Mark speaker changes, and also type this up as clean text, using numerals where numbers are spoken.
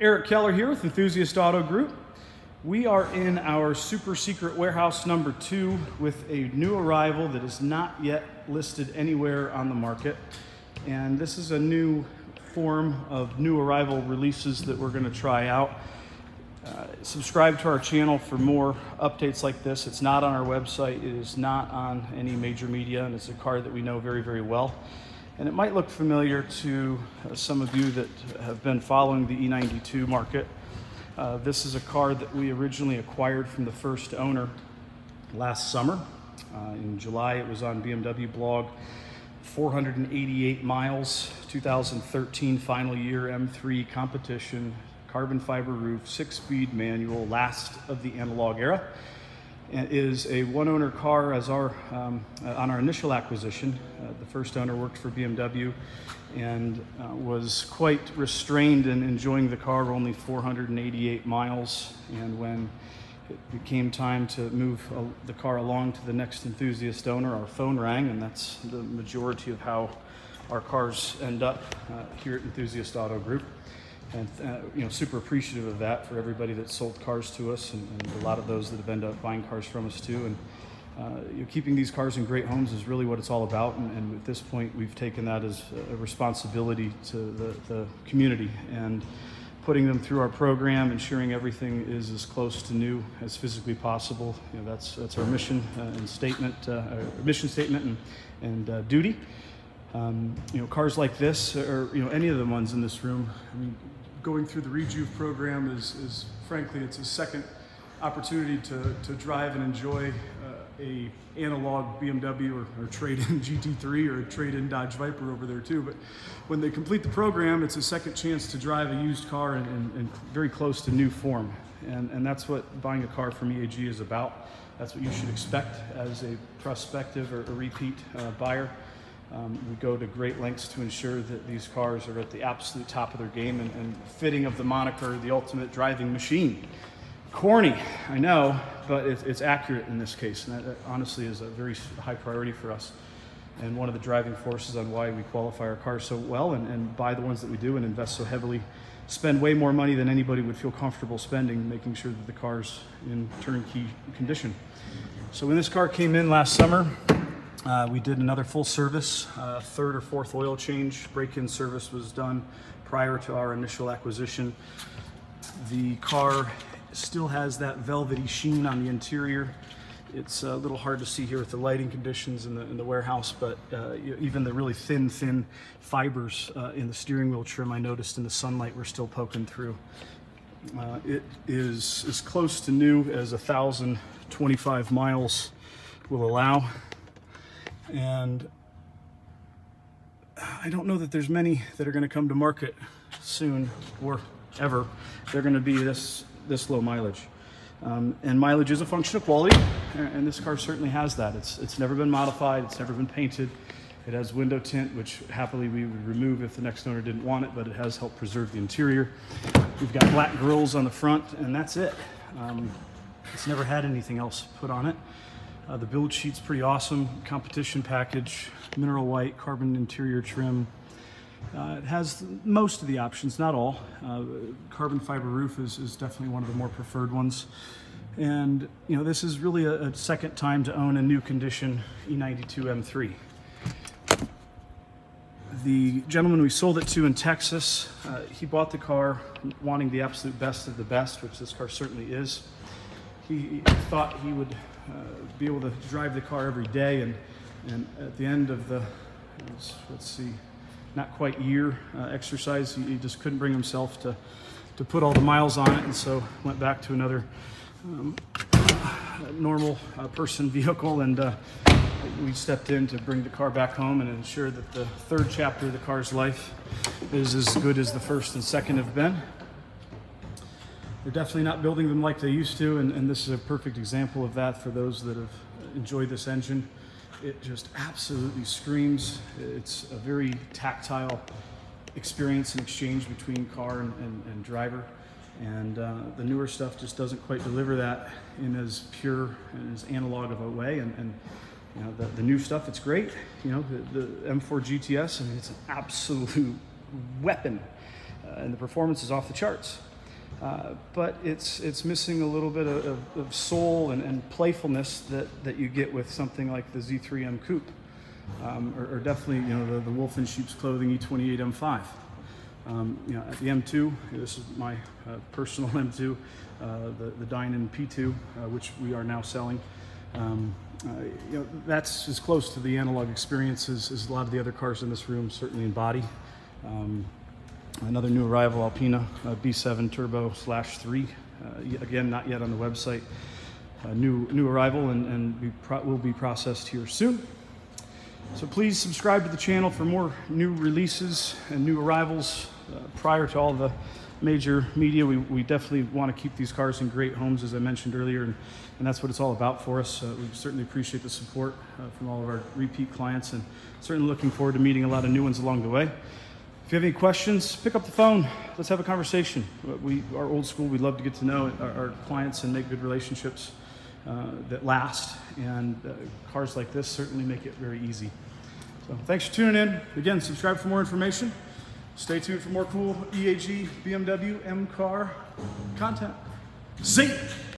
Speaker 1: Eric Keller here with Enthusiast Auto Group. We are in our super secret warehouse number 2 with a new arrival that is not yet listed anywhere on the market. And this is a new form of new arrival releases that we're going to try out. Subscribe to our channel for more updates like this. It's not on our website. It is not on any major media, and it's a car that we know very, very well. And it might look familiar to some of you that have been following the E92 market. This is a car that we originally acquired from the first owner last summer. In July, it was on BMW blog. 488 miles, 2013 final year M3 competition, carbon fiber roof, 6-speed manual, last of the analog era. It is a one-owner car as on our initial acquisition. The first owner worked for BMW and was quite restrained in enjoying the car, only 488 miles. And when it became time to move the car along to the next enthusiast owner, our phone rang, and that's the majority of how our cars end up here at Enthusiast Auto Group. And super appreciative of that for everybody that sold cars to us, and a lot of those that have ended up buying cars from us too. And keeping these cars in great homes is really what it's all about. And at this point, we've taken that as a responsibility to the community and putting them through our program, ensuring everything is as close to new as physically possible. That's our mission and statement, mission statement and duty. Cars like this, or any of the ones in this room, I mean, going through the Rejuve program is frankly, it's a second opportunity to drive and enjoy a analog BMW or trade-in GT3 or a trade-in Dodge Viper over there too. But when they complete the program, it's a second chance to drive a used car in very close to new form. And that's what buying a car from EAG is about. That's what you should expect as a prospective or a repeat buyer. We go to great lengths to ensure that these cars are at the absolute top of their game and fitting of the moniker, the ultimate driving machine. Corny, I know, but it's accurate in this case, and that honestly is a very high priority for us, and one of the driving forces on why we qualify our cars so well and buy the ones that we do and invest so heavily, spend way more money than anybody would feel comfortable spending, making sure that the car's in turnkey condition. So when this car came in last summer, we did another full service, third or fourth oil change. Break-in service was done prior to our initial acquisition. The car still has that velvety sheen on the interior. It's a little hard to see here with the lighting conditions in the warehouse, but even the really thin fibers in the steering wheel trim, I noticed in the sunlight, were still poking through. It is as close to new as 1,025 miles will allow. And I don't know that there's many that are going to come to market soon or ever. They're going to be this low mileage. And mileage is a function of quality, and this car certainly has that. It's never been modified, it's never been painted. It has window tint, which happily we would remove if the next owner didn't want it, but it has helped preserve the interior. We've got black grills on the front, and that's it. It's never had anything else put on it. The build sheet's pretty awesome. Competition package, mineral white, carbon interior trim. It has most of the options, not all. Carbon fiber roof is definitely one of the more preferred ones. And this is really a second time to own a new condition E92 M3. The gentleman we sold it to in Texas, he bought the car wanting the absolute best of the best, which this car certainly is. He thought he would be able to drive the car every day, and at the end of the, let's see, not quite year exercise, he just couldn't bring himself to put all the miles on it, and so went back to another normal person vehicle, and we stepped in to bring the car back home and ensure that the third chapter of the car's life is as good as the first and second have been. They're definitely not building them like they used to, and this is a perfect example of that for those that have enjoyed this engine. It just absolutely screams. It's a very tactile experience and exchange between car and driver, and the newer stuff just doesn't quite deliver that in as pure and as analog of a way. And the new stuff, it's great. The M4 GTS, I mean, it's an absolute weapon. and the performance is off the charts. But it's missing a little bit of soul and playfulness that you get with something like the Z3M Coupe, or definitely, you know, the wolf in sheep's clothing E92 M5. You know, at the M2, this is my personal M2, the Dynan P2, which we are now selling. You know, that's as close to the analog experience as a lot of the other cars in this room, certainly in body. Another new arrival, Alpina B7 Turbo /3. Again, not yet on the website. New arrival, and will be processed here soon. So please subscribe to the channel for more new releases and new arrivals prior to all the major media. We definitely want to keep these cars in great homes, as I mentioned earlier, and that's what it's all about for us. We certainly appreciate the support from all of our repeat clients, and certainly looking forward to meeting a lot of new ones along the way. If you have any questions, pick up the phone. Let's have a conversation. We are old school. We love to get to know our clients and make good relationships that last, and cars like this certainly make it very easy. So thanks for tuning in. Again, subscribe for more information. Stay tuned for more cool EAG BMW M car content. See ya!